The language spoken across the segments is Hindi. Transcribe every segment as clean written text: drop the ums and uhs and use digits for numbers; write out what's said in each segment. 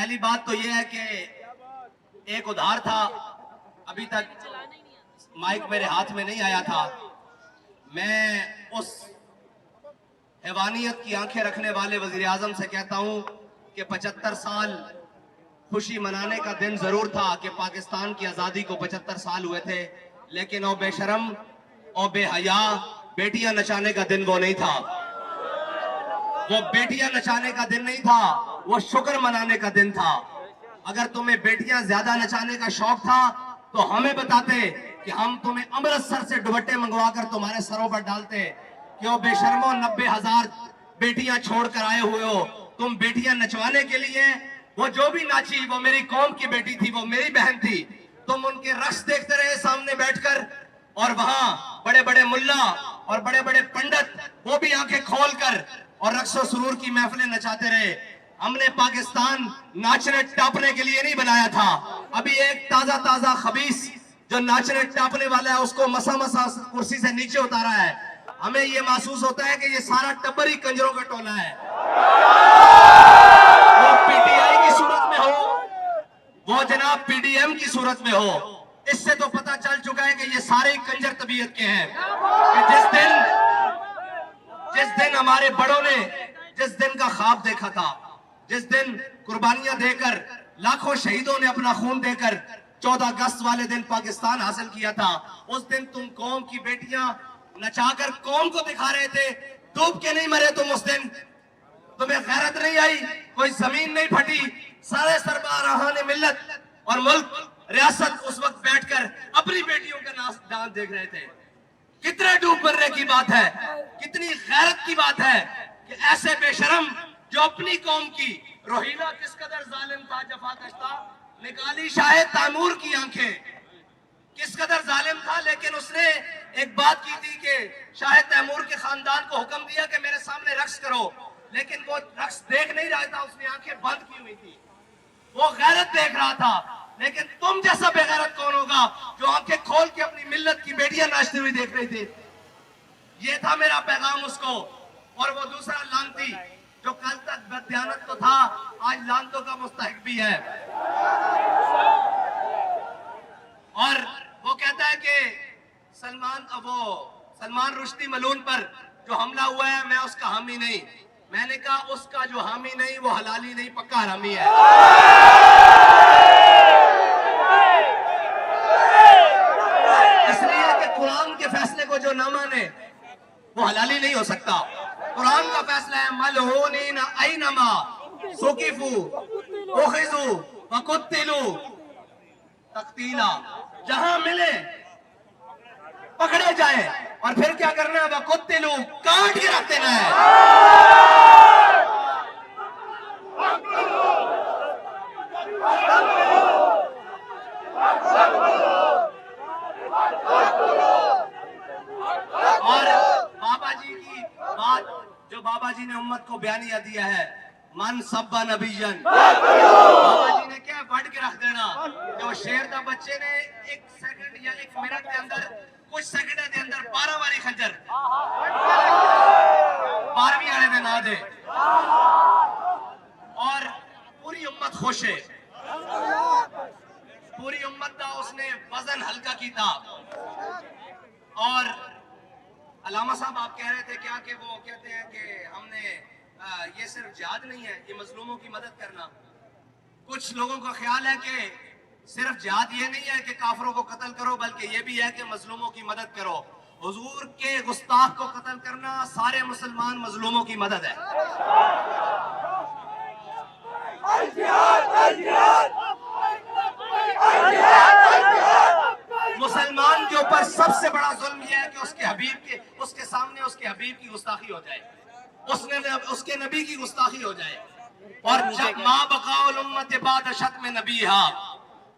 पहली बात तो यह है कि एक उधार था, अभी तक माइक मेरे हाथ में नहीं आया था। मैं उस हैवानियत की आंखें रखने वाले वजीर आजम से कहता हूं कि 75 साल खुशी मनाने का दिन जरूर था कि पाकिस्तान की आजादी को 75 साल हुए थे, लेकिन वो बेशरम और बेहया बेटियां नचाने का दिन वो नहीं था। वो बेटियां नचाने का दिन नहीं था, वो शुक्र मनाने का दिन था। अगर तुम्हें बेटियां ज्यादा नचाने का शौक था तो हमें बताते कि हम तुम्हें अमृतसर से दुपट्टे मंगवाकर तुम्हारे सरों पर डालते। क्यों बेशर्मो 90,000 बेटियां छोड़कर आए हुए हो तुम बेटियां नचवाने के लिए। वो जो भी नाची वो मेरी कौम की बेटी थी, वो मेरी बहन थी। तुम उनके रक्स देखते रहे सामने बैठकर, और वहां बड़े बड़े मुल्ला और बड़े बड़े पंडित वो भी आंखें खोलकर और रक्सो सुरूर की महफिलें नचाते रहे। हमने पाकिस्तान नाचने टापने के लिए नहीं बनाया था। अभी एक ताजा ताजा खबीस जो नाचने टापने वाला है उसको मसा मसा कुर्सी से नीचे उतारा है। हमें ये महसूस होता है कि ये सारा टब्बर ही कंजरों का टोला है। वो पीटीआई की सूरत में हो, वो जनाब पीडीएम की सूरत में हो, इससे तो पता चल चुका है कि ये सारे कंजर तबीयत के हैं। कि जिस दिन हमारे बड़ों ने जिस दिन का ख्वाब देखा था, जिस दिन कुर्बानियां देकर लाखों शहीदों ने अपना खून देकर 14 अगस्त वाले दिन पाकिस्तान हासिल किया था, उस दिन तुम कौम की बेटियां नचाकर कौम को दिखा रहे थे। डूब के नहीं मरे तुम उस दिन, तुम्हें गैरत नहीं आई, कोई जमीन नहीं फटी। सारे सरबराहान मिल्लत और मुल्क रियासत उस वक्त बैठकर अपनी बेटियों का डांस देख रहे थे। कितने डूब मरने की बात है, कितनी गैरत की बात है कि ऐसे बेशरम जो अपनी कौम की रोहिला किस कदर जालिम था, जफाकश्ता निकाली शाह तैमूर की आंखें, किस कदर जालिम था। लेकिन उसने एक बात की थी कि शाह तैमूर के खानदान को हुक्म दिया कि मेरे सामने रक्स करो, लेकिन वो रक्स देख नहीं रहा था, उसने आंखें बंद की हुई थी। वो गैरत देख रहा था। लेकिन तुम जैसा बेगैरत कौन होगा जो आंखें खोल के अपनी मिल्लत की बेटियां नाचती हुई देख रही थी। ये था मेरा पैगाम उसको। और वो दूसरा लानती जो कल तक बददियानत तो था, आज लानतों का मुस्तहिक भी है। और वो कहता है कि सलमान रुश्दी मलून पर जो हमला हुआ है मैं उसका हामी नहीं। मैंने कहा उसका जो हामी नहीं वो हलाली नहीं, पक्का हरामी है। इसलिए कि कुरान के फैसले को जो ना माने वो हलाली नहीं हो सकता। कुरान का फैसला है मलऊनीन ऐनमा सुकिफू उखिजू वकुत्तिलू तक्तीला, जहां मिले पकड़े जाए और फिर क्या करना है, वकुत्तिलू काट के रख देना है। और बाबा जी की बात जो बाबा जी ने उम्मत को बयानिया दिया है, मन सब्बा नबीजन, बाबा जी ने क्या बढ़ के रख देना। जो शेर दा बच्चे ने 1 सेकंड या 1 मिनट के अंदर, कुछ सेकंड के अंदर 12 वाली खंजर 12वीं वाले दिन आ दे और पूरी उम्मत खुश है। पूरी उम्मत का उसने वजन हल्का की था। और अलामा साहब आप कह रहे थे क्या कि वो कहते हैं कि हमने ये सिर्फ जिहाद नहीं है, ये मजलूमों की मदद करना। कुछ लोगों का ख्याल है कि सिर्फ जिहाद ये नहीं है कि काफिरों को कत्ल करो, बल्कि ये भी है कि मजलूमों की मदद करो। हुजूर के गुस्ताख को कत्ल करना सारे मुसलमान मजलूमों की मदद है। मुसलमान के ऊपर सबसे बड़ा जुल्म यह है कि उसके सामने उसके हबीब की गुस्ताखी हो जाए, उसके नबी की गुस्ताखी हो जाए। और जब माँ बकाउल उम्मत बादशत में नबी हा,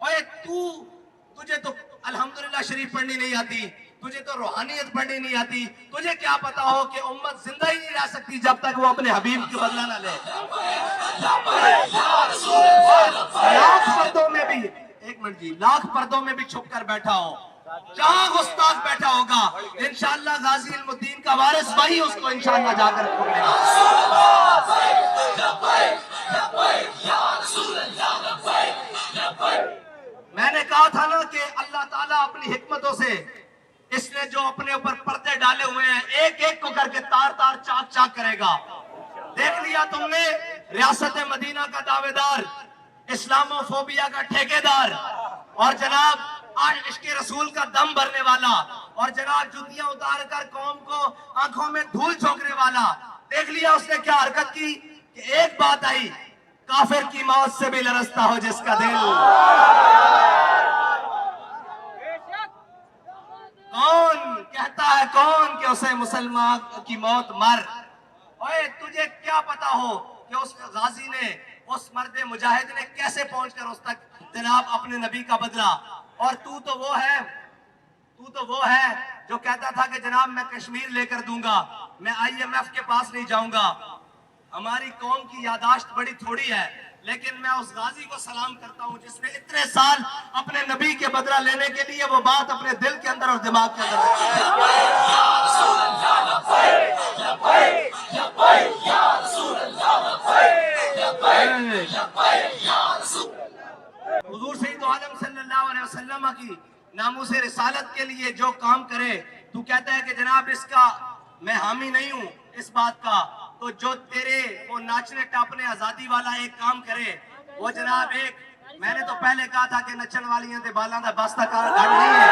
ओए तुझे तो अल्हम्दुलिल्लाह शरीफ पढ़नी नहीं आती, तुझे तो रूहानियत पढ़नी नहीं आती, तुझे क्या पता हो कि उम्मत जिंदा ही नहीं रह सकती जब तक वो अपने हबीब की बदला ना ले। लाख पर्दों में भी, एक मिनट जी, लाख पर्दों में भी छुप कर बैठा हो, जहां गुस्ताख बैठा होगा, इंशाअल्लाह गाजी इल्मुद्दीन का वारिस वही उसको इंशाअल्लाह जाकर पकड़ेगा। मैंने कहा था ना कि अल्लाह ताला अपनी हिकमतों से इसने जो अपने ऊपर पर्दे डाले हुए हैं एक एक को करके तार तार चाक चाक करेगा। देख लिया तुमने, रियासत मदीना का दावेदार, इस्लामोफोबिया का ठेकेदार, और जनाब आज इश्क रसूल का दम भरने वाला, और जनाब जुतियां उतार कर कौम को आंखों में धूल झोंकने वाला। देख लिया उसने क्या हरकत की कि एक बात आई, काफिर की मौत से भी लरसता हो जिसका दिल। कौन कहता है कौन कि उसे मुसलमान की मौत मर। ओए तुझे क्या पता हो कि उस गाजी ने, उस मर्द मुजाहिद ने कैसे पहुंचकर उस तक जनाब अपने नबी का बदला। और तू तो वो है जो कहता था कि जनाब मैं कश्मीर लेकर दूंगा, मैं IMF के पास नहीं जाऊंगा। हमारी कौम की यादाश्त बड़ी थोड़ी है, लेकिन मैं उस गाजी को सलाम करता हूं जिसने इतने साल अपने नबी के बदला लेने के लिए वो बात अपने दिल के अंदर और दिमाग के अंदर रखी है। हुजूर सैयद आलम सल्लल्लाहु अलैहि वसल्लम की नामूसे रिसालत के लिए जो काम करे, तू कहता है कि जनाब इसका मैं हामी नहीं हूं इस बात का, तो जो तेरे वो नाचने टापने आजादी वाला एक काम करे, वो जनाब एक, मैंने तो पहले कहा था कि नचन वालियां दे बालां दा बस्ता कार गल नहीं है।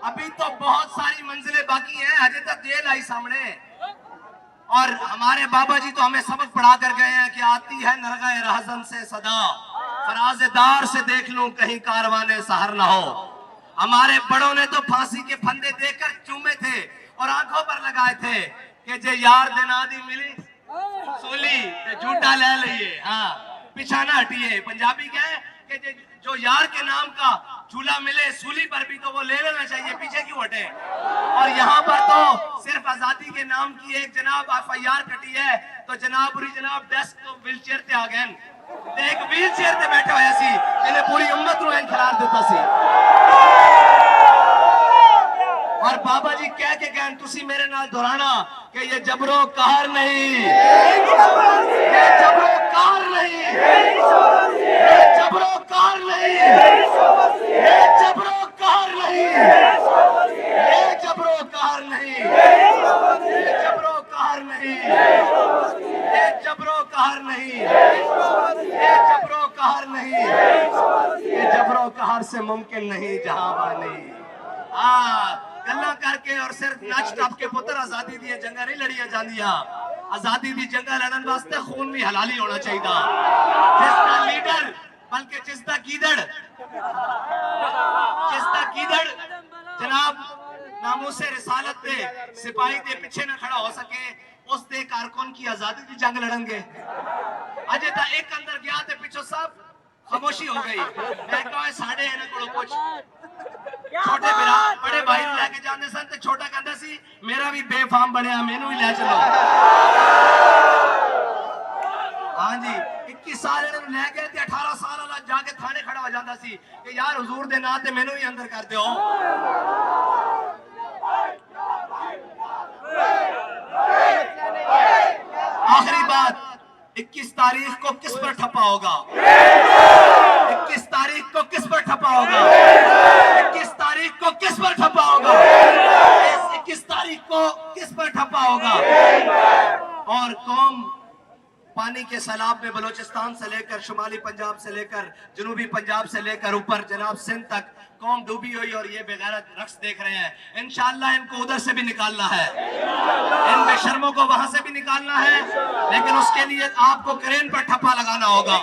अभी तो बहुत सारी मंजिलें बाकी हैं, अजय तक जेल आई सामने। और हमारे बाबा जी तो हमें सबक पढ़ा कर गए हैं कि आती है नरगाए रहजन से सदा, फराज़दार से देख लूं कहीं कारवाने सहर ना हो। हमारे बड़ों ने तो फांसी के फंदे देकर चूमे थे और आंखों पर लगाए थे कि जे यार देना दी मिली सूली झूठा ले लिए, हाँ पीछा ना हटिए। पंजाबी क्या है कि जो यार के नाम का झूला मिले सूली पर भी तो वो ले लेना चाहिए, पीछे क्यों हटे। और यहाँ पर तो सिर्फ आजादी के नाम की एक जनाब FIR कटी है, तो जनाब डेस्क तो व्हील चेयर ते आ गए, एक व्हील चेयर ते बैठे हुए सी जिन्हें पूरी उम्मत नु खिलार देता सी। और बाबा जी कह के गए, तुसी मेरे नाल दोहराना कि ये जबरो कहर नहीं, ये जबरो कहर नहीं, ये जबरो कहर नहीं, ये जबरो कहर नहीं, ये जबरो कहर नहीं, ये जबरो कहर नहीं, ये जबरो कहर नहीं, ये जबरो कहर नहीं, ये जबरो कहर से मुमकिन नहीं जहां बानी। गल्ला करके और सिर्फ नच टप के पुत्र आजादी दी जंगा नहीं लड़िया जांदियां। आजादी दी जंगा लड़न वास्ते खून भी हलाली होना चाहिए। जिसका लीडर बल्कि जिसका कीदड़ जनाब नामूसे रिसालत दे सिपाही दे पीछे न खड़ा हो सके, उस दे कारकुन की आजादी दी जंग लड़नगे। अजे ता एक अंदर गया ते पिछो सब खामोशी हो गई। मैं कहा साढ़े इन्हां कोलों कुछ छोटे बड़े भाई लेके जाते सन ते छोटा कहता सी मेरा भी बेफाम बनया, मैनू भी ले चलो। हाँ जी, 21 साल ले गए ते 18 साल वाला जाके थाने खड़ा हो जाता सी कि यार हुजूर दे नाम ते मैनू भी अंदर कर दो। आखिरी बात, 21 तारीख को किस पर ठप्पा होगा? 21 तारीख को किस पर ठप्पा होगा? 21 तारीख को किस पर ठप्पा होगा? 21 तारीख को किस पर ठप्पा होगा? और कौम पानी के सैलाब में बलोचिस्तान से लेकर शुमाली पंजाब से लेकर जनूबी पंजाब से लेकर ऊपर जनाब सिंध तक कौम डूबी हुई और ये बेगैरत रक्स देख रहे हैं। इंशाअल्लाह इनको उधर से भी निकालना है, इन बेशर्मों को वहां से भी निकालना है, लेकिन उसके लिए आपको क्रेन पर ठप्पा लगाना होगा।